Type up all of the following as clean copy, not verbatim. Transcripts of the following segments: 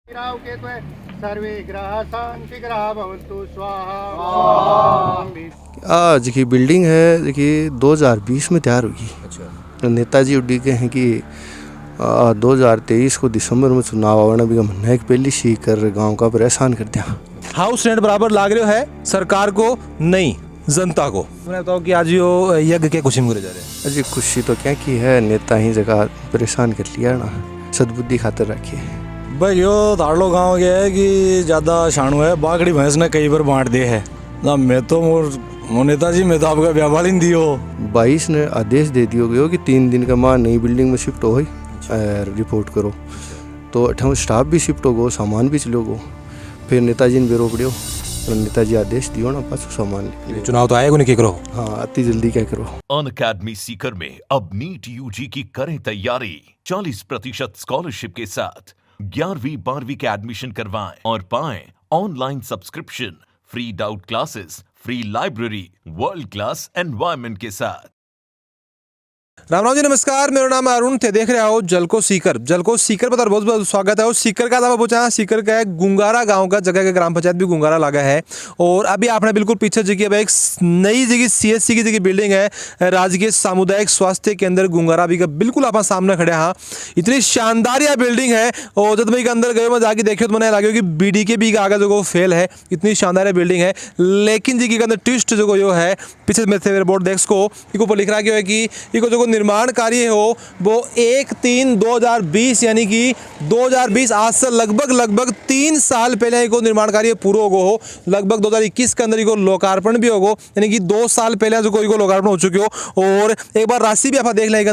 सर्वे ग्रह शांति ग्रह भवन्तु स्वाहा। आज की बिल्डिंग है देखिए 2020 में तैयार हुई। अच्छा। तो नेताजी उड्डी के हैं कि 2023 को दिसंबर में चुनाव आना भी म्हणना है कि पहली सी कर गांव का परेशान कर दिया। हाउस रेंट बराबर लाग रहे है सरकार को नहीं जनता को। मैं बताऊँ कि आज यो यज्ञ के खुशी में करे जा रहे हैं। अजी खुशी तो क्या की है, नेता ही जगह परेशान कर लिया ना, सद्बुद्धि खातर रखी है। भाई यो धाड़लो गांव गया है कि ज़्यादा शाणु है, बागड़ी भैंस ने कई बार बांट दे है ना। मैं तो मोर नेताजी मैं तो आपका व्यापारी दियो 22 ने आदेश दे दियो गयो कि 3 दिन का मां नई बिल्डिंग में शिफ्ट हो रिपोर्ट करो। तो अठा स्टाफ भी शिफ्ट हो गो, सामान भी चलो गो। फिर नेताजी ने बेरो पड़ियो, नेताजी आदेश दियो ना पास सामान निकले। चुनाव तो आएगा नहीं, क्या करो। हाँ अति जल्दी क्या करो। अनअकैडमी सीकर में अब नीट यूजी की करें तैयारी 40% स्कॉलरशिप के साथ। 11वीं 12वीं के एडमिशन करवाएं और पाएं online subscription, free doubt classes, free library, world class environment के साथ। राम जी नमस्कार, मेरा नाम अरुण थे, देख रहे हो जलको सीकर। जलको सीकर पर बहुत बहुत स्वागत है। और सीकर का दवा पहुंचा, सीकर का है गुंगारा गांव का, जगह का ग्राम पंचायत भी गुंगारा लगा है। और अभी आपने बिल्कुल पीछे जगह एक नई जगह CSC की जगह बिल्डिंग है, राजकीय सामुदायिक स्वास्थ्य केंद्र गुंगारा भी का बिल्कुल आप सामने खड़े। हाँ इतनी शानदार यह बिल्डिंग है। और जब भाई के अंदर गए मैं जाके देखियो तो मैंने लगे कि BDK भी का आगे जो फेल है, इतनी शानदार बिल्डिंग है। लेकिन जगह के अंदर ट्विस्ट जो है पीछे मेरे बोर्ड डेस्क को ऊपर लिख रहा है कि इको जो निर्माण कार्य हो वो 1/3/2020 यानी कि 2020 आज से लगभग 3 साल पहले इको निर्माण कार्य पूरा हो। लगभग 2021 के अंदर इको लोकार्पण भी होगो, यानी कि 2 साल पहले जो इको लोकार्पण हो चुके हो। और एक बार राशि भी आप देख लें, एक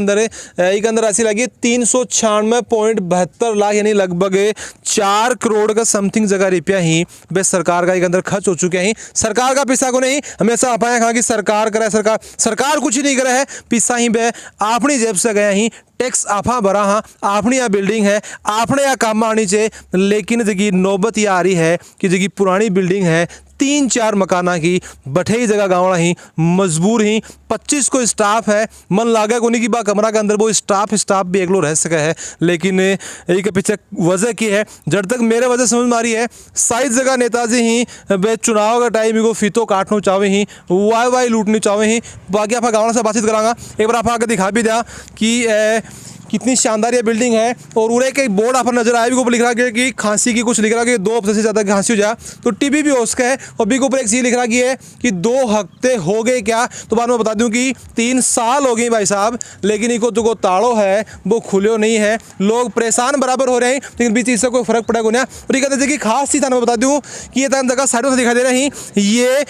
अंदर राशि लगी 396.72 लाख, यानी लगभग 4 करोड़ का समथिंग जगह रुपया ही बे सरकार का एक अंदर खर्च हो चुके हैं। सरकार का पैसा को नहीं, हमेशा अपाया कहा कि सरकार करे, सरकार कुछ नहीं करे है, पैसा ही बे अपनी जेब से गया ही, टैक्स आफा भरा। हाँ आपने यह बिल्डिंग है, आपने यह काम आनी चाहिए। लेकिन जगह नौबत यह आ रही है कि जगह पुरानी बिल्डिंग है 3-4 मकाना की, बैठे ही जगह गाँव ही मजबूर ही। 25 को स्टाफ है, मन लागे को नहीं कि बा कमरा के अंदर वो स्टाफ भी एक लोग रह सके है। लेकिन एक पीछे वजह की है, जब तक मेरे वजह समझ में आ रही है साइज जगह नेताजी ही बे चुनाव का टाइम को फीतो काटना चाहे ही, वाई लूटनी चाहे ही। बाकी आप गाँव से बातचीत करांगा, एक बार आप आकर दिखा भी दिया कि कितनी शानदार ये बिल्डिंग है। और उरे के बोर्ड आप नजर आया भी ऊपर लिख रहा है कि खांसी की कुछ लिख रहा है कि 2 हफ्ते से ज़्यादा खांसी हो जाए तो टीबी भी हो उसका है। और भी ऊपर एक चीज़ लिख रहा कि 2 हफ्ते हो गए क्या, तो बाद में बता दूं कि 3 साल हो गए भाई साहब, लेकिन इनको जो ताड़ो है वो खुले नहीं है। लोग परेशान बराबर हो रहे हैं, लेकिन बीच इससे कोई फर्क पड़ेगा नहीं। और ये कहते हैं कि खास चीज़ मैं बता दूँ कि ये जगह साइडों से दिखाई दे रही, ये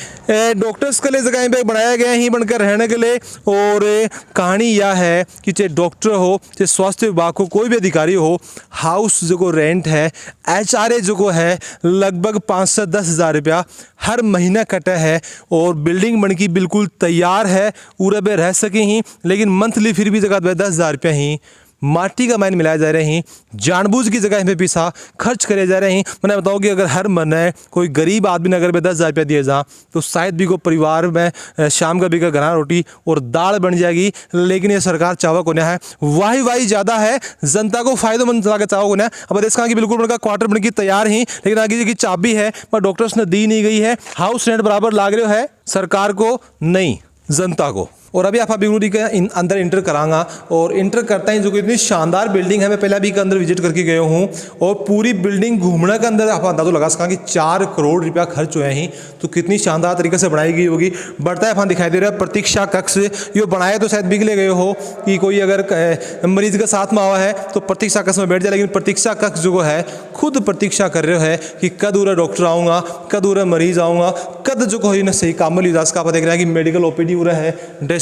डॉक्टर्स के लिए जगह पे बनाया गया ही बनकर रहने के लिए। और कहानी यह है कि चाहे डॉक्टर हो, चाहे स्वास्थ्य विभाग को कोई भी अधिकारी हो, हाउस जो रेंट है HRA जो है लगभग 5 से 10 हज़ार रुपया हर महीना कटा है। और बिल्डिंग बन की बिल्कुल तैयार है, पूरे पे रह सके ही, लेकिन मंथली फिर भी जगह 10 हज़ार रुपया ही माटी का माइन मिलाए जा रहे हैं, जानबूझ की जगह में पैसा खर्च करे जा रहे हैं। मैंने बताऊँ कि अगर हर महीने कोई गरीब आदमी ने अगर 10 हज़ार रुपया दिए जा तो शायद भी को परिवार में शाम का भी का घना रोटी और दाल बन जाएगी। लेकिन ये सरकार चावा को है वाही ज़्यादा है, जनता को फायदेमंद लगा चावा को। अब देश कहा कि बिल्कुल उनका क्वार्टर बन की तैयार ही, लेकिन आगे की चाबी है पर डॉक्टर्स ने दी नहीं गई है। हाउस रेंट बराबर लाग रहे है सरकार को नहीं जनता को। और अभी आप बिगनूरी के अंदर इंटर करांगा, और इंटर करता ही जो कि इतनी शानदार बिल्डिंग है, मैं पहले भी के अंदर विजिट करके गया हूँ। और पूरी बिल्डिंग घूमने के अंदर आप अंदाजा लगा सका कि 4 करोड़ रुपया खर्च हुए हैं, तो कितनी शानदार तरीके से बनाई गई होगी। बढ़ता है दिखाई दे रहा है प्रतीक्षा कक्ष, ये बनाए तो शायद बिगले गए हो कि कोई अगर मरीज का साथ में आवा है तो प्रतीक्षा कक्ष में बैठ जाए। लेकिन प्रतीक्षा कक्ष जो है खुद प्रतीक्षा कर रहे है कि कद उरा डॉक्टर आऊँगा, कद उरा मरीज आऊँगा, कद जो कोई ना सही काम में लिदास का आप देख रहे हैं कि मेडिकल OPD उरा है,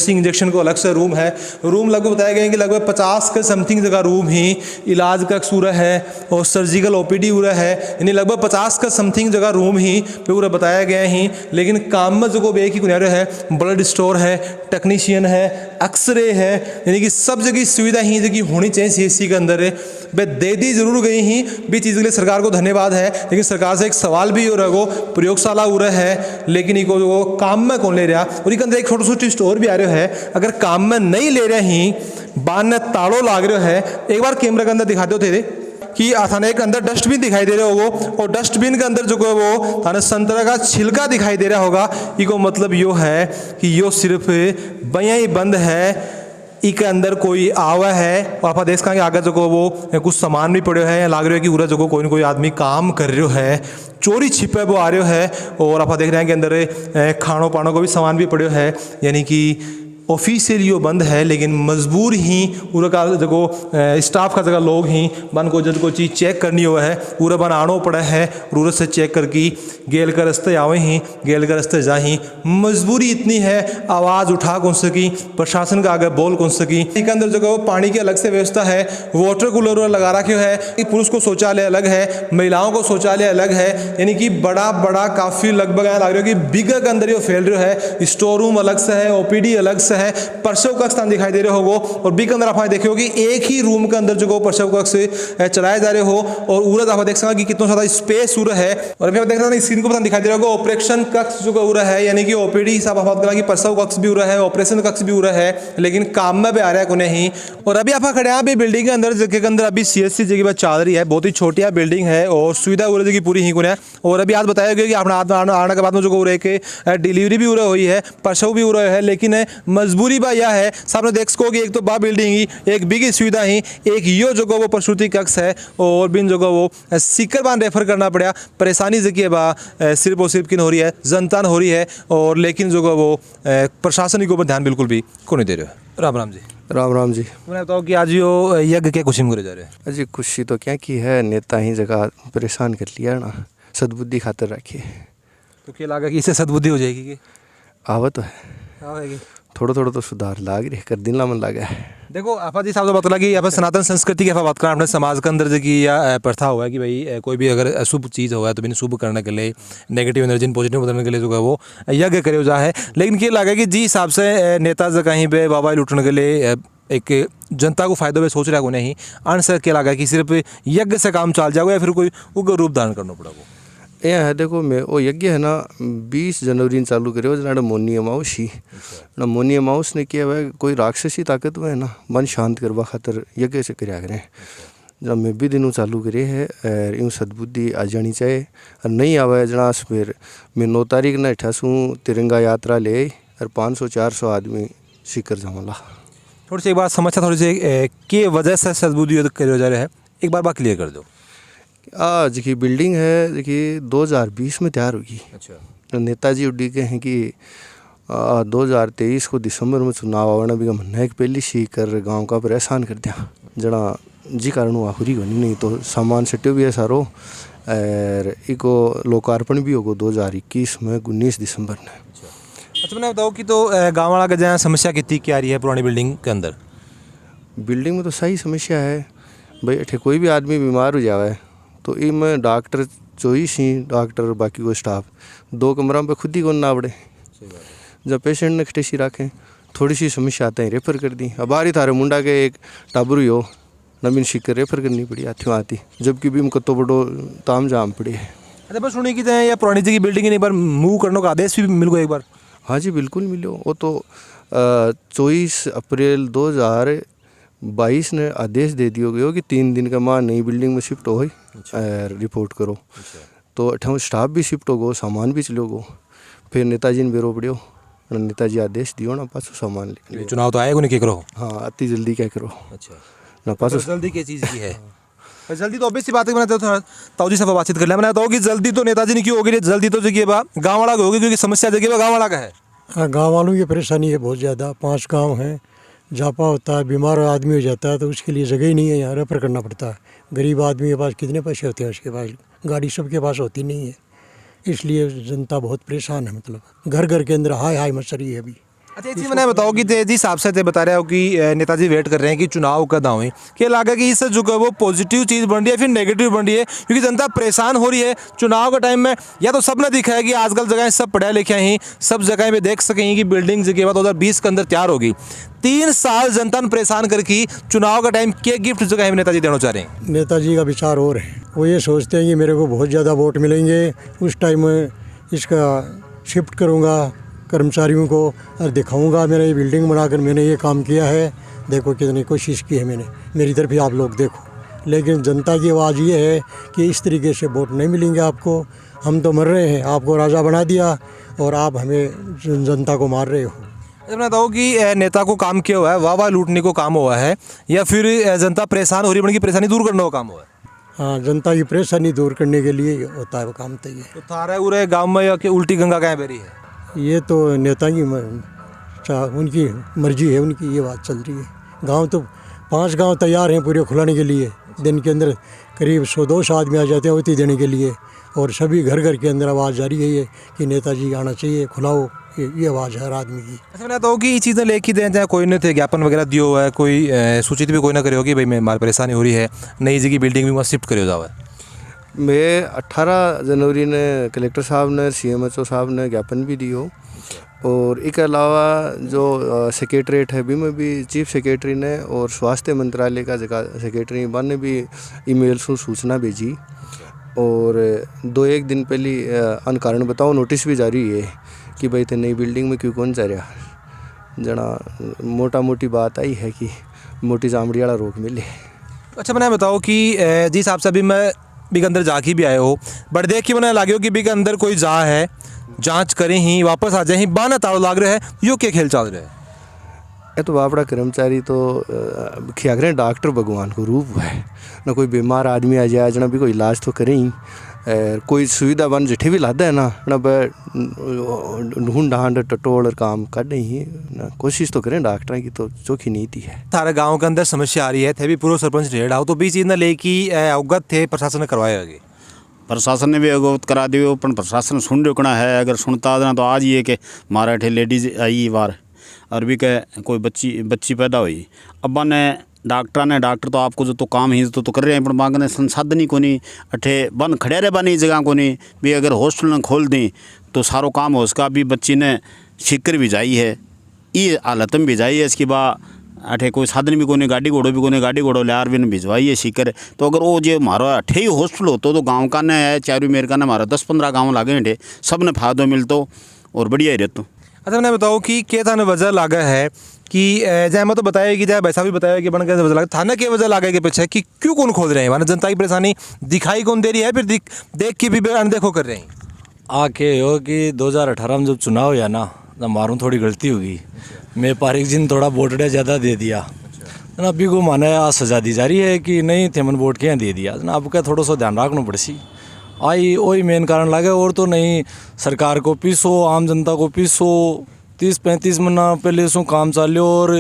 इंजेक्शन को अलग से रूम है। रूम लगभग बताया गया है कि लगभग 50 के समथिंग जगह रूम ही इलाज का सूरह है और सर्जिकल OPD उरा है, यानी लगभग 50 का समथिंग जगह रूम ही पूरा बताया गया ही। लेकिन काम में जो एक ही कुनारे है, ब्लड स्टोर है, टेक्नीशियन है, एक्सरे है, यानी कि सब जगह सुविधा ही जगह होनी चाहिए CSC के अंदर। वे दे दी जरूर गई ही भी चीज़ के लिए सरकार को धन्यवाद है। लेकिन सरकार से एक सवाल भी हो रहा है, प्रयोगशाला उरा है, लेकिन इको काम में कौन ले रहा। और एक अंदर एक छोटा छोटी स्टोर भी आ रहा है, अगर काम में नहीं ले रहे ही बान ने ताड़ो लाग रहे है। एक बार कैमरा के अंदर दिखा दो थे कि थाने के अंदर डस्टबिन दिखाई दे रहा होगा और डस्टबिन के अंदर जो है वो थाने संतरा का छिलका दिखाई दे रहा होगा। इको मतलब यो है कि यो सिर्फ बयां ही बंद है, इके अंदर कोई आवा है। और आप देख सकेंगे आगे जो वो कुछ सामान भी पड़े है, लाग रहे हो कि पूरा जो कोई ना कोई आदमी काम कर रहे है, चोरी छिपे वो आ रहे है। और आप देख रहे हैं कि अंदर खानों पानों को भी सामान भी पड़े है, यानी कि ऑफिशियल यो बंद है लेकिन मजबूर ही पूरा का जो स्टाफ का जगह लोग ही बन को जब कोई चीज़ चेक करनी हुआ है पूरा बन आनो पड़ा है, जरूरत से चेक करके गेल का रास्ते आवे ही गेल का रास्ते जा ही। मजबूरी इतनी है, आवाज़ उठा कौन सकी, प्रशासन का आगे बोल कौन सकी। इसके अंदर जो वो पानी की अलग से व्यवस्था है, वाटर कूलर लगा रखे है कि पुरुष को शौचालय अलग है, महिलाओं को शौचालय अलग है, यानी कि बड़ा बड़ा काफ़ी लगभग लग रहा है कि बिगर के अंदर ये फैल रहा है। स्टोर रूम अलग से है, ओपीडी अलग से है, प्रसव कक्ष स्थान दिखाई दे रहे होगो और बी के अंदर आप देखो कि एक ही रूम के अंदर जो प्रसव कक्ष चलाए जा रहे हो और उरद आप देख सकते कि कितना ज्यादा स्पेस उर है। और अभी आप देख रहे हैं स्क्रीन को पता दिखाई दे रहा होगा ऑपरेशन कक्ष जो उरा है, यानी कि ओपीडी हिसाब आप करा कि प्रसव कक्ष भी उरा है, ऑपरेशन कक्ष भी उरा है, लेकिन काम में भी आ रहा है कोने ही। और अभी आप खड़े हैं अभी बिल्डिंग के अंदर जगह के अंदर अभी सीएससी जगह पर चल रही है, बहुत ही छोटी बिल्डिंग है और सुविधा उरा की पूरी ही कोने। और अभी आज बताया गया कि अपना आने के बाद में जो उरे के डिलीवरी भी उरा हुई है, प्रसव भी उरा है, लेकिन मजबूरी बा यह है सामने देख सको कि एक तो बा बिल्डिंग ही, एक बिग सुविधा ही, एक यो जो वो प्रसूति कक्ष है और बिन जो वो सीकर बान रेफर करना पड़ा। परेशानी जगह बा सिर्फ और सिर्फ किन हो रही है, जनता हो रही है और लेकिन जो वो प्रशासन के ऊपर ध्यान बिल्कुल भी को नहीं दे रहे हो। राम राम जी। राम राम जी। मैं बताओ कि आज यो यज्ञ क्या खुशी में करे जा रहे हैं? अजी खुशी तो क्या की है, नेता ही जगह परेशान कर लिया ना, सद्बुद्धि खातर रखिए। तो क्या लगा कि इससे सद्बुद्धि हो जाएगी कि आवत तो है, थोड़ा थोड़ा तो सुधार लाग रही कर दिन ला मन लगा है। देखो आपा जी साहब तो बता कि यहाँ पर सनातन संस्कृति की बात करें अपने समाज के अंदर की या प्रथा हुआ है कि भाई कोई भी अगर अशुभ चीज़ हुआ है तो भी शुभ करने के लिए, नेगेटिव एनर्जी पॉजिटिव बदलने के लिए जो है वो यज्ञ करे जा है। लेकिन क्या लगा कि जी हिसाब से नेता जो कहीं पे बाबा लूटने के लिए एक जनता को फायदे में सोच रहा है को नहीं, अंश क्या लगा कि सिर्फ यज्ञ से काम चल जाएगा या फिर कोई उग्र रूप धारण करना पड़ेगा? यह है देखो मैं वो यज्ञ है ना 20 जनवरी चालू करे जना मोनी अमाउस ही ना, मोनी अमाउस ने किया हुआ कोई राक्षसी ताकत में है ना मन शांत करवा खातर यज्ञ से कराया करें। जब मैं भी दिनों चालू करे है और यूँ सद्बुद्धि आ जानी चाहिए और नहीं आवा जनास फिर मैं 9 तारीख न 28 तिरंगा यात्रा ले और 500-400 आदमी सीकर जाऊँगा। थोड़ी सी एक बात समझता थोड़ी सी के वजह से सद्बुद्धि करे जा रहे हैं, एक बार क्लियर कर दो। आज की बिल्डिंग है देखिए 2020 में तैयार होगी। अच्छा। तो नेताजी उड्डी के हैं कि 2023 को दिसंबर में चुनाव आना भी मन है कि पहली सी कर गांव का परेशान कर दिया जना जी कारण वो आखिरी होनी नहीं तो सामान सट्टे भी है सारो और इको लोकार्पण भी होगा 2021 में 19 दिसंबर ने। अच्छा मैंने बताओ कि तो गाँव वाला का जहाँ समस्या कितनी क्या रही है पुरानी बिल्डिंग के अंदर? बिल्डिंग में तो सही समस्या है भाई, अठे कोई भी आदमी बीमार हो जाए तो इनमें डॉक्टर 24 ही डॉक्टर बाकी को स्टाफ 2 कमरा पे खुद ही को ना पड़े। जब पेशेंट ने खटेसी रखें थोड़ी सी समस्या आते हैं रेफर कर दी। अब आ रही थारे मुंडा के एक टाबरू ही हो नवीन शिकर रेफर करनी पड़ी हाथियों आती, जबकि भी उनको तो बड़ो ताम जाम पड़ी है। अच्छा बस सुनी कि या पुरानी जी की बिल्डिंग एक बार मूव करने का आदेश भी मिल गया एक बार? हाँ जी बिल्कुल मिलो, वो तो 24 अप्रैल 2022 ने आदेश दे दिया गया कि 3 दिन का मां नई बिल्डिंग में शिफ्ट हो गई और रिपोर्ट करो। तो अठा स्टाफ भी शिफ्ट हो गो, सामान भी चलो गो, फिर नेताजी ने बेरो पड़ियो, नेताजी आदेश दियो ना पासो सामान ले। चुनाव तो आएगा नहीं क्या करो? हाँ अति जल्दी क्या करो। अच्छा ना पासो जल्दी क्या चीज़ की है? जल्दी तो ऑब्वियस सी बात है, मैंने तो ताऊजी से बातचीत कर लिया, मैंने बताओ कि जल्दी तो नेताजी ने क्यों होगी, जल्दी तो जगह बा गाँव वाला होगी क्योंकि समस्या जगह गाँव वाला का है। हाँ गाँव वालों की परेशानी है बहुत ज़्यादा। 5 गांव हैं, जापा होता है, बीमार आदमी हो जाता है तो उसके लिए जगह ही नहीं है, यहाँ रेफर करना पड़ता है। गरीब आदमी के पास कितने पैसे होते हैं, उसके पास गाड़ी सबके पास होती नहीं है, इसलिए जनता बहुत परेशान है। मतलब घर घर के अंदर हाय हाय मच रही है अभी। अच्छा जी मैंने बताओ कि जी साहब से बता रहे हो कि नेताजी वेट कर रहे हैं कि चुनाव कब आए, क्या लगा कि इससे जो है वो पॉजिटिव चीज़ बन रही है फिर नेगेटिव बन रही है क्योंकि जनता परेशान हो रही है चुनाव के टाइम में? या तो सबने दिखा है कि आजकल जगह सब पढ़े लिखे ही सब जगह पे देख सकेंगे कि बिल्डिंग जगह बाद 2020 के अंदर तैयार होगी। 3 साल जनता ने परेशान करके चुनाव का टाइम क्या गिफ्ट जो है नेताजी देना चाह रहे हैं? नेताजी का विचार और है, वो ये सोचते हैं कि मेरे को बहुत ज़्यादा वोट मिलेंगे, उस टाइम इसका शिफ्ट करूँगा कर्मचारियों को और दिखाऊंगा मैंने ये बिल्डिंग बनाकर मैंने ये काम किया है, देखो कितनी कोशिश की है मैंने, मेरी तरफ ही आप लोग देखो। लेकिन जनता की आवाज़ ये है कि इस तरीके से वोट नहीं मिलेंगे आपको, हम तो मर रहे हैं, आपको राजा बना दिया और आप हमें जनता को मार रहे हो। मैं बताऊँ कि नेता को काम किया हुआ है, वाह लूटने को काम हुआ है, या फिर जनता परेशान हो रही है, उनकी परेशानी दूर करने को काम हुआ है? हाँ, जनता की परेशानी दूर करने के लिए होता है वो काम। तो ये तो थारे उरे गांव में या कि उल्टी गंगा कहाँ बह रही है? ये तो नेता की उनकी मर्जी है, उनकी ये बात चल रही है। गांव तो 5 गांव तैयार हैं पूरे खुलाने के लिए, दिन के अंदर करीब 100-200 आदमी आ जाते हैं वोट देने के लिए, और सभी घर घर के अंदर आवाज़ जारी है ये कि नेताजी आना चाहिए, खुलाओ, ये आवाज़ है हर आदमी की। अच्छा, मैं तो कि ये चीज़ें लेके दें, चाहे कोई ने थे ज्ञापन वगैरह दियो हुआ है, कोई सूचित भी कोई ना करे होगी भाई मैं हमारी परेशानी हो रही है, नई जगह बिल्डिंग भी वहाँ शिफ्ट करे जाओ है? मैं 18 जनवरी ने कलेक्टर साहब ने, CMHO साहब ने ज्ञापन भी दियो, और इसके अलावा जो सेक्रेटरीट है भी में भी चीफ सेक्रेटरी ने और स्वास्थ्य मंत्रालय का जगह सेक्रेटरी बन ने भी ईमेल से सूचना भेजी, और 2-1 दिन पहले अन कारण बताओ नोटिस भी जारी है कि भाई थे नई बिल्डिंग में क्यों कौन जा रहा। जना मोटा मोटी बात आई है कि मोटी जामड़ी वाला रोक मिले। अच्छा, मैंने बताओ कि जिस हिसाब से अभी मैं बी के अंदर जाके भी आए हो, बट देख के मैंने लगे हो कि बी के अंदर कोई जा है, जांच करें ही वापस आ जाए ही, बाना ताड़ो लाग रहा है, यो क्या खेल चल रहा है? ये तो बापड़ा कर्मचारी तो क्या करें, डॉक्टर भगवान को रूप है ना, कोई बीमार आदमी आ जाए जना भी कोई इलाज तो करें ही, कोई सुविधा बन जिठे भी लादा है ना ढूंढ ढांड टटोल और काम कर ही ना, कोशिश तो करें डॉक्टर की, तो चौखी नीति है। सारे गांव के अंदर समस्या आ रही है, थे भी पूर्व सरपंच रेड आओ तो भी चीज़ ना लेके अवगत थे, प्रशासन ने करवाया आगे, प्रशासन ने भी अवगत करा दियो, पर प्रशासन सुन रुकना है, अगर सुनता ना तो आज ये कि मारा ठे लेडीज आई बार और भी के कोई बच्ची पैदा हुई, अब ने डॉक्टर तो आपको जो तो काम ही तो कर रहे हैं, पर मांगने संसाधन ही को नहीं, अठे बन खड़े रहे बनी जगह को नहीं भी, अगर हॉस्टल न खोल दें तो सारो काम हो उसका भी, बच्ची ने शिकर भी जाई है, ये हालत में भी जाई है, इसके बाद अठे कोई साधन भी कोने, गाड़ी घोड़ो भी कोने, गाड़ी घोड़ो लियार भी भिजवाई है शिकर, तो अगर वो जो हमारा अठे ही हॉस्टल हो तो गाँव का ने है, चारू मेर का ने हमारा 10-15 गाँव लागे अठे, सब ने फायदो मिलतो और बढ़िया ही रहतो। अच्छा, मैंने बताओ कि क्या थाने वजह लागा है कि जय मैं तो बताया कि जय वैसा भी बताया कि बन कैसे वजह लगा, थाना क्या वजह लागा के पीछे कि क्यों कौन खोद रहे हैं, माना जनता की परेशानी दिखाई कौन दे रही है, फिर देख के भी अनदेखो कर रहे हैं? आके हो कि 2018 में जब चुनाव हुआ ना, तब मारूँ थोड़ी गलती होगी, मैं पारिक जी ने थोड़ा वोट ज़्यादा दे दिया ना, अभी को माना आज सजा दी जा रही है कि नहीं थे मन वोट क्या दे दिया ना, अब क्या थोड़ा सा ध्यान रखना पड़सी आई, वही मेन कारण लगे, और तो नहीं सरकार को पीसो, आम जनता को पीसो, 30-35 महीना पहले सो काम चाल्यो और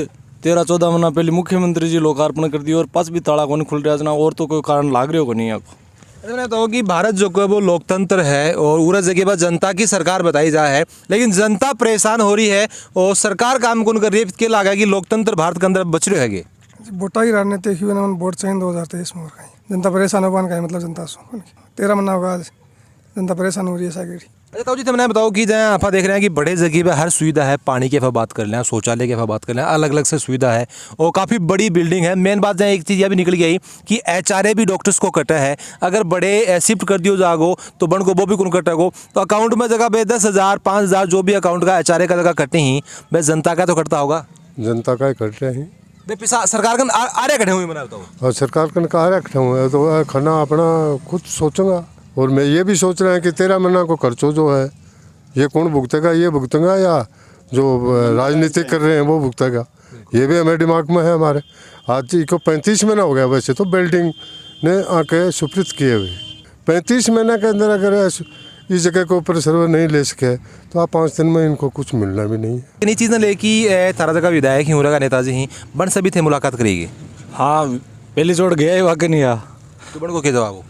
13-14 महीना पहले मुख्यमंत्री जी लोकार्पण कर दिया और 5 भी ताला को नहीं खुल रहा जना, और तो कोई कारण लाग रहे हो नहीं आपको। मैं तो कि भारत जो है वो लोकतंत्र है और पूरा जगह पर जनता की सरकार बताई जा है, लेकिन जनता परेशान हो रही है और सरकार काम कौन कर रही है, क्या लगा कि लोकतंत्र भारत के अंदर बच रहे है? वोटा की रणनीति ही वोट चाहिए 2023 में, जनता परेशान हो का मतलब जनता 13 महीना होगा जनता परेशान हो रही है सागेड़ी। अच्छा ताऊ जी, तो मैंने बताओ कि जहाँ आप देख रहे हैं कि बड़े जगह पे हर सुविधा है, पानी की बात कर लें, शौचालय की बात कर लें, अलग अलग से सुविधा है और काफ़ी बड़ी बिल्डिंग है। मेन बात जहाँ एक चीज़ यह भी निकल गई कि HRA भी डॉक्टर्स को कटा है, अगर बड़े शिफ्ट कर दियो जागो तो बन को वो भी कौन कटेगो, तो अकाउंट में जगह पे 10,000 5,000 जो भी अकाउंट का HRA का जगह कटे ही, बस जनता का तो कटता होगा, जनता का कट रहे हैं, सरकार का आ रहे कटे हुए मैंने बताओ, और सरकार का कहा रखा हुआ है तो खाना अपना खुद सोचूंगा। और मैं ये भी सोच रहा है कि 13 महीना को खर्चो जो है ये कौन भुगतेगा, ये भुगतेगा या जो राजनीति कर रहे हैं वो भुगतेगा, ये भी हमारे दिमाग में है हमारे। आज को 35 महीना हो गया वैसे तो बिल्डिंग ने आके सुप्रीत किए हुए, 35 महीने के अंदर अगर इस जगह के ऊपर सर्वे नहीं ले सके तो आप 5 दिन में इनको कुछ मिलना भी नहीं है। इन्हीं चीज़ ने लेके तारा जगह विधायक ही का नेताजी ही बन सभी थे मुलाकात करेगी। हाँ पहली चोट गया ही वाकई नहीं आ, तो बन को क्या जवाब हो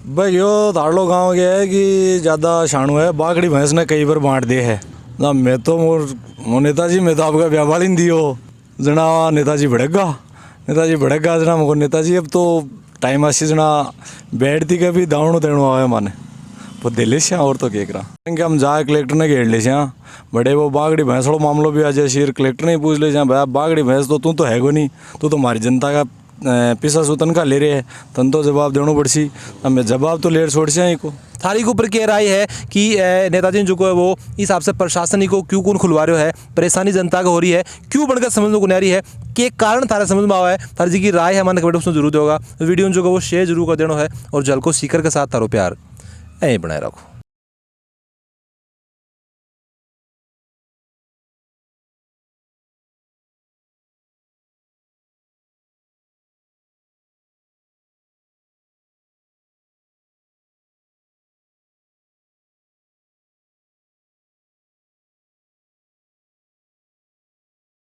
भाई यो धाड़लो गाँव गया है कि ज़्यादा शाणु है, बागड़ी भैंस ने कई बार बांट दे है ना, मैं तो मोर नेताजी मैं तो आपका व्यापार ही दियो जना, नेताजी भड़ेगा जना मुझको नेताजी अब तो टाइम आसी जना बैठती के भी दावणो देणो आवे माने वो दे ले और तो क्या करा हम जाए कलेक्टर ने घेर ले बड़े वो बागड़ी भैंस मामलो भी आ जाए शेर कलेक्टर ने पूछ ले भाई बागड़ी भैंस तो तू तो है गो नहीं, तू तो हमारी जनता का पिसा सु तनखा ले रहे हैं तन तो जवाब देना पड़सी हमें जवाब तो लेर छोड़ से को थारी के ऊपर कह राय है कि नेताजी जो को है वो इस हिसाब से प्रशासन को क्यों कौन खुलवा रहे है, परेशानी जनता को हो रही है, क्यों बढ़कर समझ में को नहीं आ रही है, के कारण थारा समझ में आवा है। थारी जी की राय है हमारे कमेंट में जरूर होगा। वीडियो जो को वो शेयर जरूर कर देना है और जल को सीकर के साथ थारो प्यार ऐ बनाए रखो।